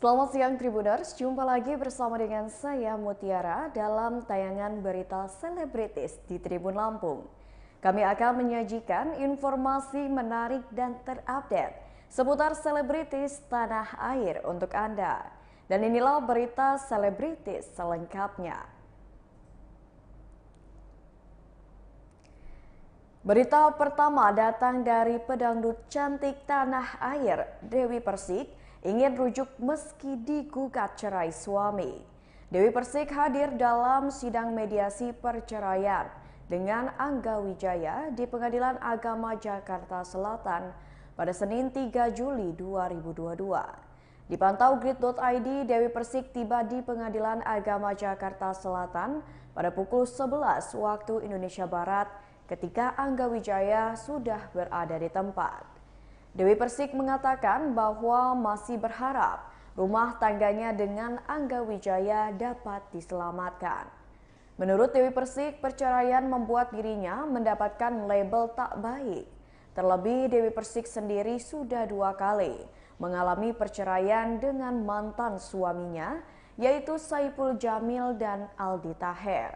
Selamat siang Tribuners, jumpa lagi bersama dengan saya Mutiara dalam tayangan berita selebritis di Tribun Lampung. Kami akan menyajikan informasi menarik dan terupdate seputar selebritis tanah air untuk Anda. Dan inilah berita selebritis selengkapnya. Berita pertama datang dari pedangdut cantik tanah air, Dewi Persik, ingin rujuk meski digugat cerai suami. Dewi Persik hadir dalam sidang mediasi perceraian dengan Angga Wijaya di Pengadilan Agama Jakarta Selatan pada Senin 3 Juli 2022. Dipantau Grid.id, Dewi Persik tiba di Pengadilan Agama Jakarta Selatan pada pukul 11 waktu Indonesia Barat ketika Angga Wijaya sudah berada di tempat. Dewi Persik mengatakan bahwa masih berharap rumah tangganya dengan Angga Wijaya dapat diselamatkan. Menurut Dewi Persik, perceraian membuat dirinya mendapatkan label tak baik. Terlebih Dewi Persik sendiri sudah 2 kali mengalami perceraian dengan mantan suaminya, yaitu Saipul Jamil dan Aldi Taher.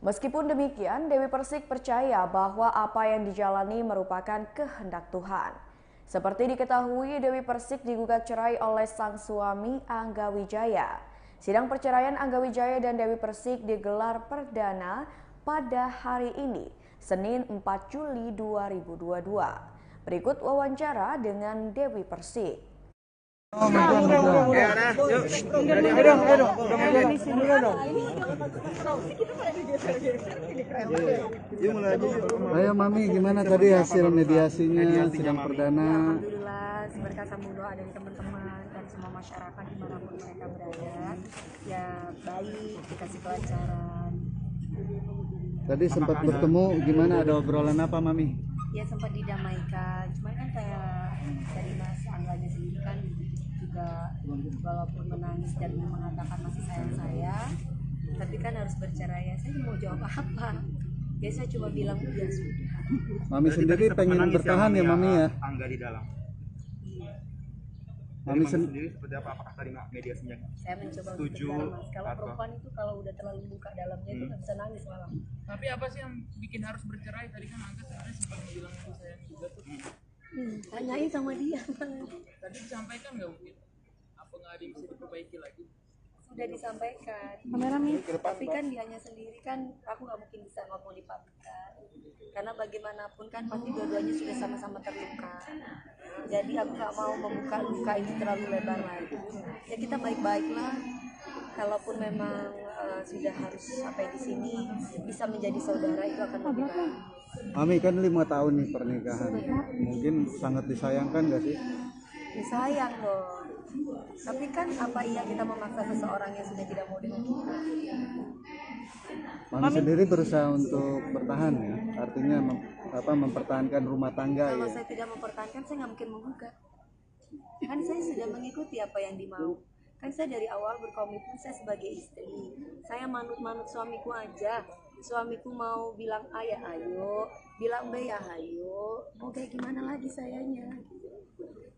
Meskipun demikian, Dewi Persik percaya bahwa apa yang dijalani merupakan kehendak Tuhan. Seperti diketahui, Dewi Persik digugat cerai oleh sang suami Angga Wijaya. Sidang perceraian Angga Wijaya dan Dewi Persik digelar perdana pada hari ini, Senin 4 Juli 2022. Berikut wawancara dengan Dewi Persik. Ayo Mami, gimana tadi hasil mediasinya sidang perdana? Alhamdulillah, berkat sambung doa dari teman-teman dan semua masyarakat dimanapun mereka berada, ya baik, dikasih kelancaran. Tadi sempat bertemu, gimana, ada obrolan apa Mami? Ya sempat didamaikan, cuma kan kayak dari Mas Angganya sendiri kan juga walaupun menangis dan mengatakan masih sayang saya, tapi kan harus bercerai. Saya mau jawab apa? Ya saya cuma bilang ya sudah. Mami sendiri pengen bertahan ya Mami ya? Angga di dalam. Mami sendiri seperti apa? Apakah terima mediasinya? Saya mencoba untuk Setuju bicara, Mas. Kalau atau- perempuan itu kalau udah terlalu buka dalamnya itu nggak bisa nangis malah. Tapi apa sih yang bikin harus bercerai? Tadi kan Angga sebenarnya sempat bilang itu sayang juga tuh. Tanyain sama dia. Tadi disampaikan nggak mungkin? Apa nggak ada yang bisa diperbaiki lagi? Sudah disampaikan. Tapi kan dianya sendiri kan aku nggak mungkin bisa ngomong di pabrikan. Karena bagaimanapun kan pasti dua-duanya sudah sama-sama terluka. Jadi aku nggak mau membuka luka ini terlalu lebar lagi. Ya kita baik-baiklah. Kalaupun memang sudah harus sampai di sini, bisa menjadi saudara itu akan lebih baik. Mami kan 5 tahun nih pernikahan, mungkin sangat disayangkan gak sih? Ya, sayang dong. Tapi kan apa iya kita memaksa seseorang yang sudah tidak mau dengan kita? Mami sendiri berusaha untuk bertahan ya, artinya mempertahankan rumah tangga Kalau ya. saya tidak mempertahankan, saya nggak mungkin menggugat. Kan saya sudah mengikuti apa yang dimau. Kan saya dari awal berkomitmen saya sebagai istri. Saya manut-manut suamiku aja. Suamiku mau bilang A ya ayo, bilang B ya ayo. Mau kayak gimana lagi sayanya?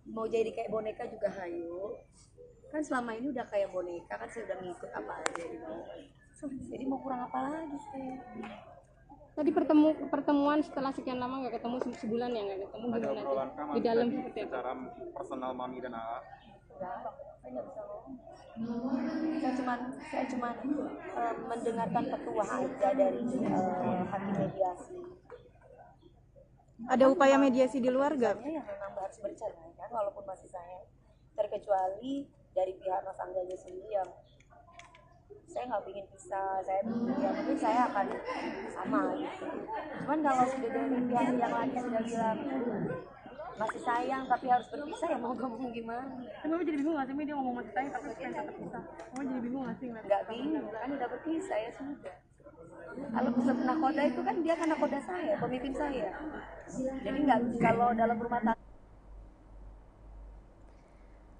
Mau jadi kayak boneka juga ayo. Kan selama ini udah kayak boneka, kan saya udah ngikut apa aja gitu. Jadi mau kurang apa lagi saya? Tadi pertemuan setelah sekian lama nggak ketemu, sebulan ya nggak ketemu, Ada gimana obrolan tuh? Di dalam seperti apa? secara personal Mami dan AA. Saya nggak bisa ngomong. Saya cuma mendengarkan petuah aja dari hakim mediasi. Ada upaya mediasi di luar nggak? Yang memang harus bercerai kan, walaupun masih sayang. Terkecuali dari pihak Mas Angganya sendiri yang saya nggak ingin pisah, saya ya mungkin saya akan sama gitu. Cuman kalau sudah dari pihak yang lain sudah bilang masih sayang tapi harus berpisah, ya mau ngomong gimana? Mama jadi bingung nggak sih, dia ngomong masih sayang tapi pengen tetap pisah. Mama jadi bingung nggak sih? Nggak bingung kan, udah berpisah ya sudah. Kalau peserta nakoda itu kan dia kan nakoda saya, pemimpin saya. Jadi nggak, kalau dalam rumah tangga.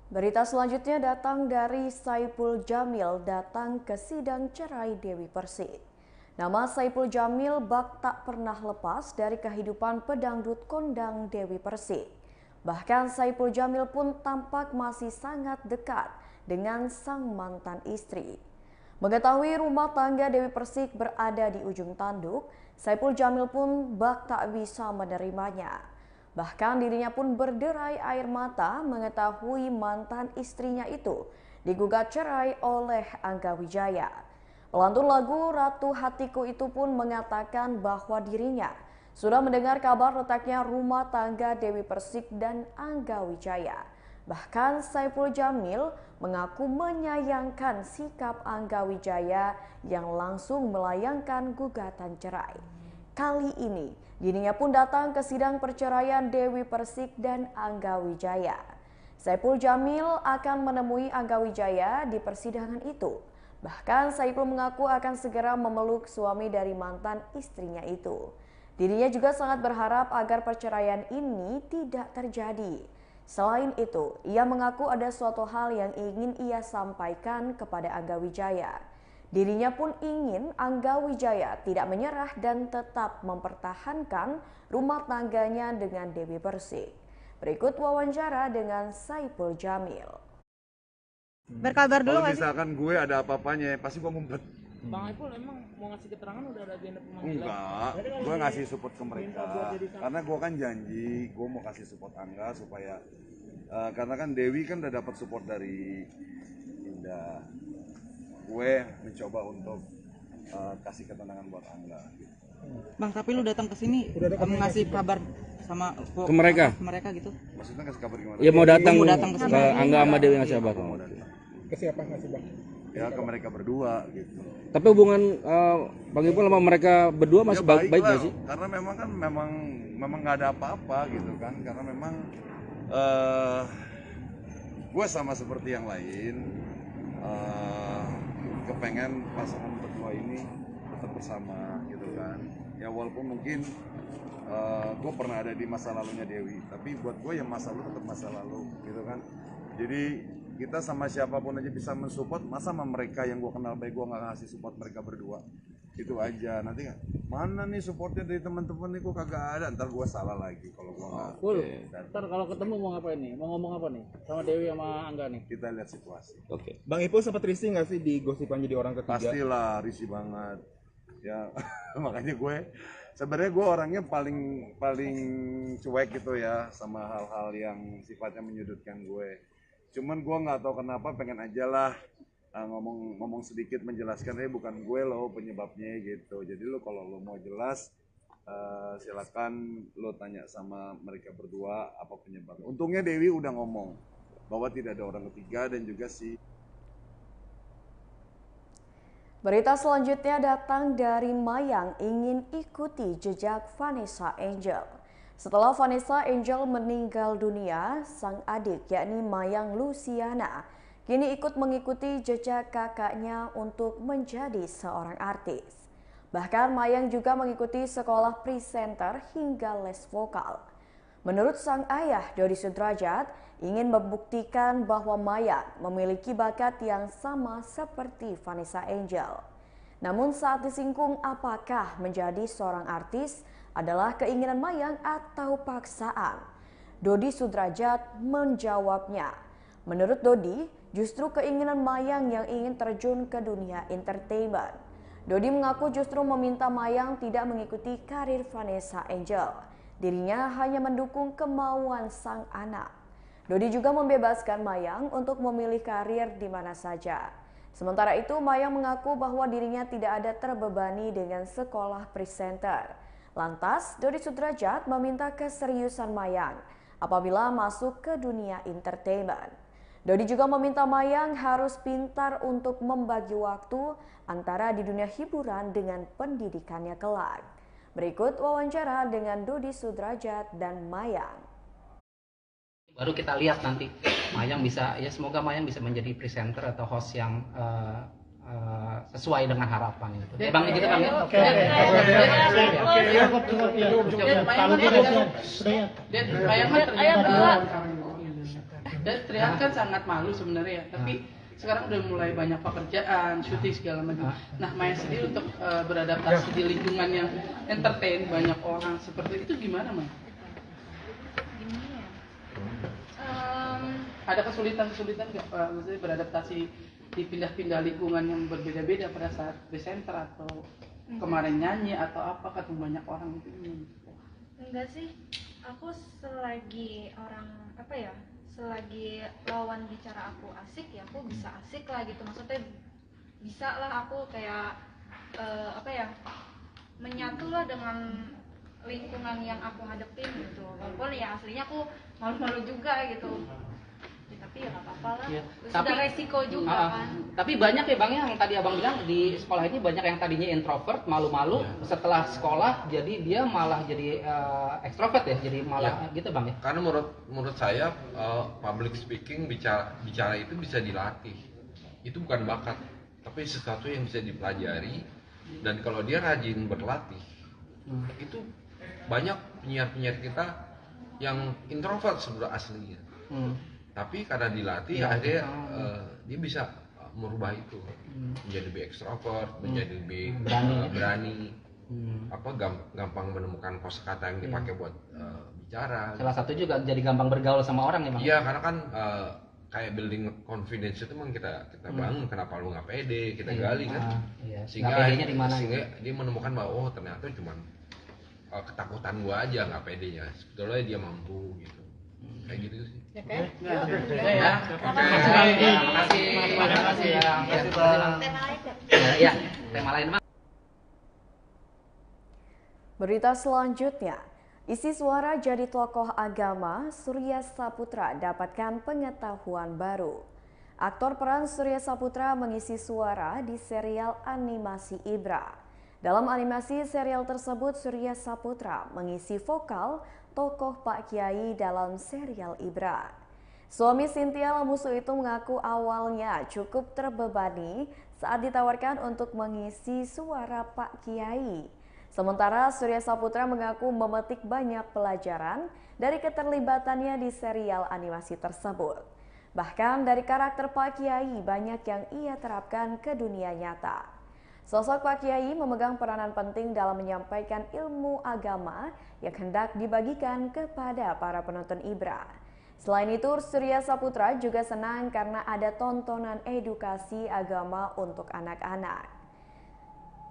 Berita selanjutnya datang dari Saipul Jamil datang ke sidang cerai Dewi Persik. Nama Saipul Jamil bak tak pernah lepas dari kehidupan pedangdut kondang Dewi Persik. Bahkan Saipul Jamil pun tampak masih sangat dekat dengan sang mantan istri. Mengetahui rumah tangga Dewi Persik berada di ujung tanduk, Saipul Jamil pun bak tak bisa menerimanya. Bahkan dirinya pun berderai air mata mengetahui mantan istrinya itu digugat cerai oleh Angga Wijaya. Pelantun lagu Ratu Hatiku itu pun mengatakan bahwa dirinya sudah mendengar kabar retaknya rumah tangga Dewi Persik dan Angga Wijaya. Bahkan Saipul Jamil mengaku menyayangkan sikap Angga Wijaya yang langsung melayangkan gugatan cerai. Kali ini dirinya pun datang ke sidang perceraian Dewi Persik dan Angga Wijaya. Saipul Jamil akan menemui Angga Wijaya di persidangan itu. Bahkan Saipul mengaku akan segera memeluk suami dari mantan istrinya itu. Dirinya juga sangat berharap agar perceraian ini tidak terjadi. Selain itu, ia mengaku ada suatu hal yang ingin ia sampaikan kepada Angga Wijaya. Dirinya pun ingin Angga Wijaya tidak menyerah dan tetap mempertahankan rumah tangganya dengan Dewi Persik. Berikut wawancara dengan Saipul Jamil. Berkabar dulu Kalau nggak sih? misalkan gue ada apa-apanya, pasti gue ngumpet. Bang Ipul emang mau ngasih keterangan udah ada agenda pemanggilan? Enggak, gue ngasih support ke mereka. Karena gue kan janji, gue mau kasih support Angga supaya karena kan Dewi kan udah dapat support dari Indah. Gue mencoba untuk kasih ketenangan buat Angga. Gitu. Bang, tapi lu datang ke sini ngasih kabar sama ke mereka gitu. Maksudnya kasih kabar gimana? Ya mau datang ke Angga sama Dewi ngasih kabar. Ke siapa ngasih Bang? Ya ke mereka berdua gitu. Tapi hubungan Bang Ipul sama mereka berdua masih ya, baik nggak sih? Karena memang kan memang nggak ada apa-apa gitu kan. Karena memang gue sama seperti yang lain kepengen pasangan berdua ini tetap bersama gitu kan. Ya walaupun mungkin gue pernah ada di masa lalunya Dewi, tapi buat gue ya masa lalu tetap masa lalu gitu kan. Jadi kita sama siapapun aja bisa mensupport, masa sama mereka yang gue kenal baik gue nggak ngasih support mereka berdua, itu aja. Nanti mana nih supportnya dari teman-teman nih, kok kagak ada, ntar gue salah lagi kalau gue nggak. Ntar kalau ketemu mau ngapain nih? Mau ngomong apa nih sama Dewi sama Angga nih? Kita lihat situasi. Oke. Bang Ipul sempat risih nggak sih digosipkan jadi orang ketiga? Pastilah risih banget ya. Makanya gue sebenarnya gue orangnya paling cuek gitu ya sama hal-hal yang sifatnya menyudutkan gue. Cuman gue nggak tahu kenapa pengen aja lah ngomong sedikit menjelaskan, bukan gue loh penyebabnya gitu. Jadi lo kalau lo mau jelas silakan lo tanya sama mereka berdua apa penyebabnya. Untungnya Dewi udah ngomong bahwa tidak ada orang ketiga dan juga si. Berita selanjutnya datang dari Mayang ingin ikuti jejak Vanessa Angel. Setelah Vanessa Angel meninggal dunia, sang adik yakni Mayang Luciana kini ikut mengikuti jejak kakaknya untuk menjadi seorang artis. Bahkan Mayang juga mengikuti sekolah presenter hingga les vokal. Menurut sang ayah Dodi Sudrajat, ingin membuktikan bahwa Mayang memiliki bakat yang sama seperti Vanessa Angel. Namun saat disinggung apakah menjadi seorang artis adalah keinginan Mayang atau paksaan, Dodi Sudrajat menjawabnya. Menurut Dodi, justru keinginan Mayang yang ingin terjun ke dunia entertainment. Dodi mengaku justru meminta Mayang tidak mengikuti karir Vanessa Angel. Dirinya hanya mendukung kemauan sang anak. Dodi juga membebaskan Mayang untuk memilih karir di mana saja. Sementara itu, Mayang mengaku bahwa dirinya tidak ada terbebani dengan sekolah presenter. Lantas, Dodi Sudrajat meminta keseriusan Mayang apabila masuk ke dunia entertainment. Dodi juga meminta Mayang harus pintar untuk membagi waktu antara di dunia hiburan dengan pendidikannya kelak. Berikut wawancara dengan Dodi Sudrajat dan Mayang. Baru kita lihat nanti Mayang bisa, ya semoga Mayang bisa menjadi presenter atau host yang sesuai dengan harapan gitu. Ya Bang, gitu Bang ya. Oke. Dan terlihat kan sangat malu sebenarnya ya, tapi sekarang udah mulai banyak pekerjaan, syuting segala macam. Nah, Maya sendiri untuk beradaptasi di lingkungan yang entertain banyak orang seperti itu gimana, Maya? ada kesulitan nggak maksudnya beradaptasi di pindah-pindah lingkungan yang berbeda-beda pada saat presenter atau kemarin nyanyi atau apa ketemu banyak orang gitu? Enggak sih, aku selagi selagi lawan bicara aku asik ya aku bisa asik lah gitu, maksudnya bisa lah aku kayak menyatu lah dengan lingkungan yang aku hadepin gitu, walaupun ya aslinya aku malu-malu juga gitu ya, tapi ya nggak apa-apa lah ya, sudah resiko juga kan. Tapi banyak ya Bang yang tadi Abang bilang di sekolah ini banyak yang tadinya introvert, malu-malu, setelah sekolah jadi dia malah jadi ekstrovert ya, jadi malah gitu Bang ya. Karena menurut saya public speaking bicara itu bisa dilatih. Itu bukan bakat, tapi sesuatu yang bisa dipelajari, dan kalau dia rajin berlatih itu banyak penyiar-penyiar kita yang introvert sebenarnya aslinya. Tapi karena dilatih akhirnya dia bisa merubah itu menjadi lebih ekstrovert, menjadi lebih berani, gampang menemukan kosakata yang dipakai buat bicara. Salah satu juga jadi gampang bergaul sama orang ya Bang. Iya, karena kan kayak building confidence itu memang kita bangun. Kenapa lu nggak pede, kita gali kan. Sehingga dia menemukan bahwa ternyata cuman ketakutan gua aja nggak pedenya, sebetulnya dia mampu gitu. Kayak gitu sih. Ya kan? Terima kasih ya. Tema lain Bang. Berita selanjutnya, isi suara jadi tokoh agama, Surya Saputra dapatkan pengetahuan baru. Aktor peran Surya Saputra mengisi suara di serial animasi Ibra. Dalam animasi serial tersebut, Surya Saputra mengisi vokal tokoh Pak Kiai dalam serial Ibra. Suami Cynthia Lamusu itu mengaku awalnya cukup terbebani saat ditawarkan untuk mengisi suara Pak Kiai. Sementara Surya Saputra mengaku memetik banyak pelajaran dari keterlibatannya di serial animasi tersebut. Bahkan dari karakter Pak Kiai banyak yang ia terapkan ke dunia nyata. Sosok Pak Kiai memegang peranan penting dalam menyampaikan ilmu agama yang hendak dibagikan kepada para penonton Ibra. Selain itu, Surya Saputra juga senang karena ada tontonan edukasi agama untuk anak-anak.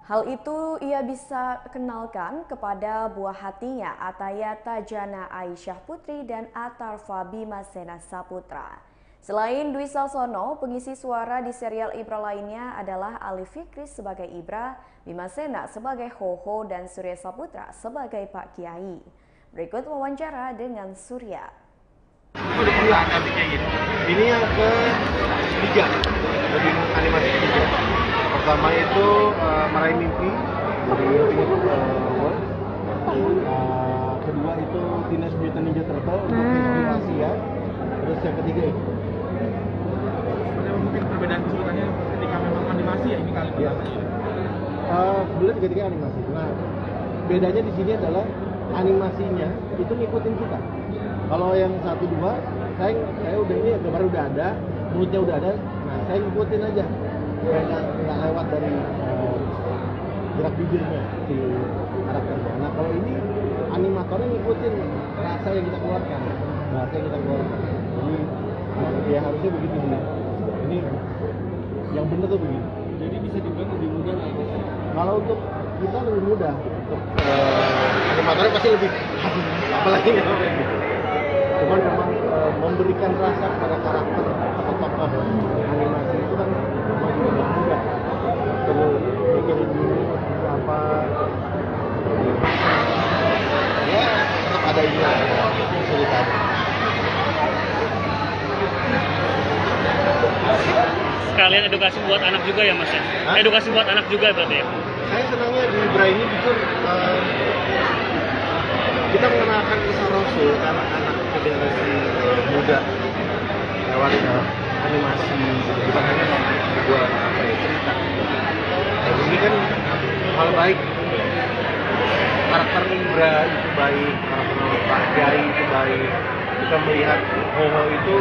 Hal itu ia bisa kenalkan kepada buah hatinya Ataya Tajana Aisyah Putri dan Atarfa Bimasena Saputra. Selain Dwi Salsono, pengisi suara di serial Ibra lainnya adalah Ali Fikri sebagai Ibra, Bimasena sebagai Hoho, dan Surya Saputra sebagai Pak Kiai. Berikut wawancara dengan Surya. Ini yang ketiga, jadi animasi ketiga. Pertama itu Meraih Mimpi, kedua itu Teenage Mutant Ninja Turtle untuk inspirasi ya. Terus yang ketiga itu mungkin perbedaan kesulitannya ketika memang animasi ya ini kali ya. Sebenarnya tiga-tiga animasi. Nah, bedanya di sini adalah animasinya itu ngikutin kita. Kalau yang 1, 2, saya udah ini gambar udah ada, mulutnya udah ada. Nah, saya ngikutin aja. Nggak lewat dari gerak bibirnya si karakternya. Nah, kalau ini animatornya ngikutin rasa yang kita keluarkan, bahasa yang kita keluarkan. Jadi ya harusnya begitu nih. Ini yang benar tuh begini. Jadi bisa dibilang lebih mudah lah. Kalau untuk kita lebih mudah, untuk animatornya pasti lebih apalagi gitu. Cuman memang memberikan rasa kepada karakter atau tokoh animasi itu kan memang juga lebih mudah. Perlu mikirin dulu apa ya, tetap ada ini kesulitan. Sekalian edukasi buat anak juga ya Mas ya? Edukasi buat anak juga berarti ya? Saya senangnya di Ibra ini jujur kita mengenalkan kisah Rasul ke anak-anak generasi muda lewat animasi, bukan hanya buat cerita. Dan ini kan hal baik, karakter Ibra itu baik, karakter Pak Kiai itu baik. Kita melihat Hoho itu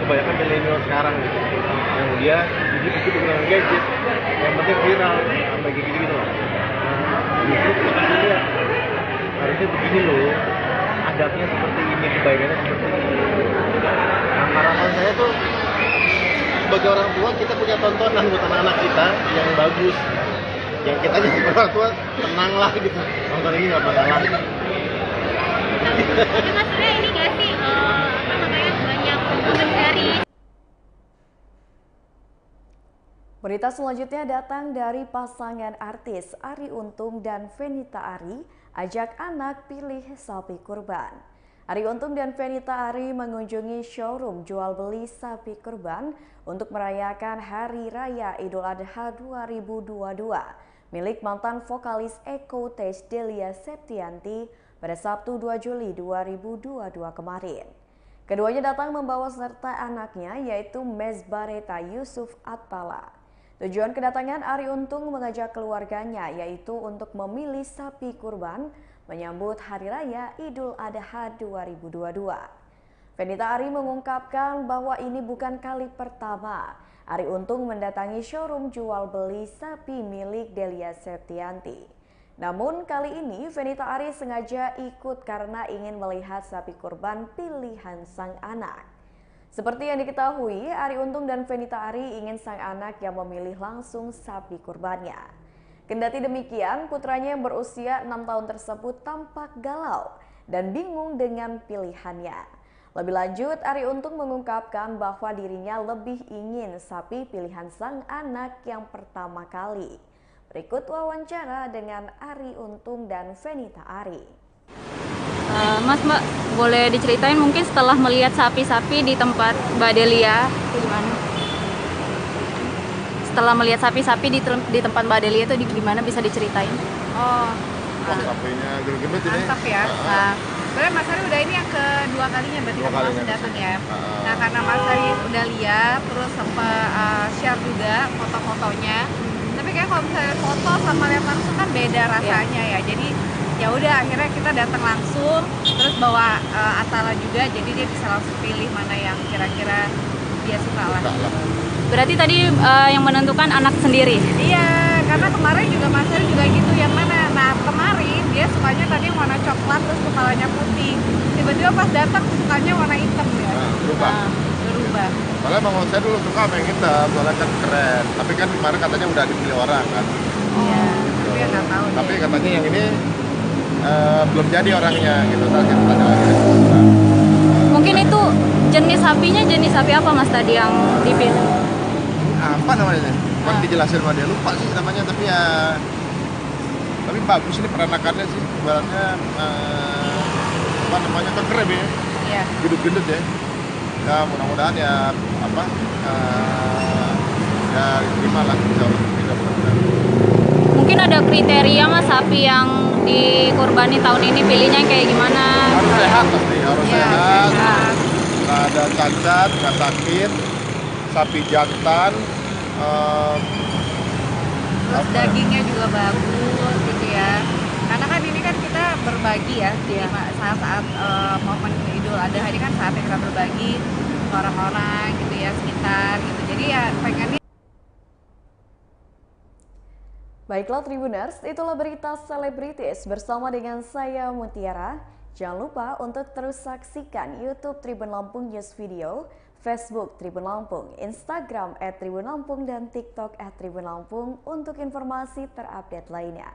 kebanyakan milenial sekarang gitu, yang dia ikut dengan gadget, yang penting viral, sampai gitu-gitu lah. Justru maksudnya harusnya begini loh, adatnya seperti ini, kebaikannya seperti ini. harapan saya tuh sebagai orang tua kita punya tontonan buat anak-anak kita yang bagus, yang kita jadi orang tua tenang lah gitu, nonton ini nggak masalah. Tapi maksudnya ini nggak sih apa namanya banyak komen dari. Berita selanjutnya datang dari pasangan artis Arie Untung dan Fenita Arie ajak anak pilih sapi kurban. Arie Untung dan Fenita Arie mengunjungi showroom jual beli sapi kurban untuk merayakan Hari Raya Idul Adha 2022 milik mantan vokalis Eko Utage Delia Septianti pada Sabtu 2 Juli 2022 kemarin. Keduanya datang membawa serta anaknya yaitu Mesbareta Yusuf Attala. Tujuan kedatangan Arie Untung mengajak keluarganya yaitu untuk memilih sapi kurban menyambut Hari Raya Idul Adha 2022. Fenita Arie mengungkapkan bahwa ini bukan kali pertama Arie Untung mendatangi showroom jual beli sapi milik Delia Septianti. Namun kali ini Fenita Arie sengaja ikut karena ingin melihat sapi kurban pilihan sang anak. Seperti yang diketahui, Arie Untung dan Fenita Arie ingin sang anak yang memilih langsung sapi kurbannya. Kendati demikian, putranya yang berusia 6 tahun tersebut tampak galau dan bingung dengan pilihannya. Lebih lanjut, Arie Untung mengungkapkan bahwa dirinya lebih ingin sapi pilihan sang anak yang pertama kali. Berikut wawancara dengan Arie Untung dan Fenita Arie. Mbak, boleh diceritain mungkin setelah melihat sapi-sapi di tempat Mbak Delia, gimana? Setelah melihat sapi-sapi di tempat Mbak Delia itu gimana, bisa diceritain? Sapinya gendut ini. Mantap ya. Nah, sebenarnya Mas Ari udah ini yang kedua kalinya berarti kamu langsung datang ya. Nah, karena Mas Ari udah lihat, terus sempat share juga foto-fotonya. Tapi kayak kalau misalnya foto sama lihat langsung kan beda rasanya ya. Jadi ya udah akhirnya kita datang langsung, terus bawa Attala juga, jadi dia bisa langsung pilih mana yang kira-kira dia suka lah. Berarti tadi yang menentukan anak sendiri? Iya, karena kemarin juga Mas Ari juga gitu, yang mana? Nah kemarin dia sukanya tadi yang warna coklat terus kepalanya putih, tiba-tiba pas datang sukanya warna hitam ya. Berubah. Soalnya emang saya dulu suka sama yang hitam, soalnya kan keren. Tapi kan kemarin katanya udah dipilih orang kan. Iya, tapi ya nggak tahu. Tapi katanya yang ini belum jadi orangnya gitu, kita tanya lagi. Mungkin itu jenis sapinya jenis sapi apa Mas tadi yang dipilih? Apa namanya? Kan dijelasin sama dia, lupa sih namanya, tapi ya tapi bagus ini peranakannya sih, ibaratnya apa namanya, keren ya. Iya. Gendut-gendut ya. Ya mudah-mudahan ya apa ya gimana lah, mudah-mudahan. Mungkin ada kriteria Mas sapi yang dikurbani tahun ini pilihnya kayak gimana? Harus sehat pasti, harus sehat. Nggak ada cacat, nggak sakit, sapi jantan. Terus dagingnya juga bagus gitu ya. Karena kan ini kan kita berbagi ya di saat-saat momen Idul Adha ini kan saatnya kita berbagi ke orang-orang gitu ya sekitar gitu. Jadi ya pengennya. Baiklah Tribuners, itulah berita selebritis bersama dengan saya Mutiara. Jangan lupa untuk terus saksikan YouTube Tribun Lampung News Video, Facebook Tribun Lampung, Instagram @tribunlampung dan TikTok @tribunlampung untuk informasi terupdate lainnya.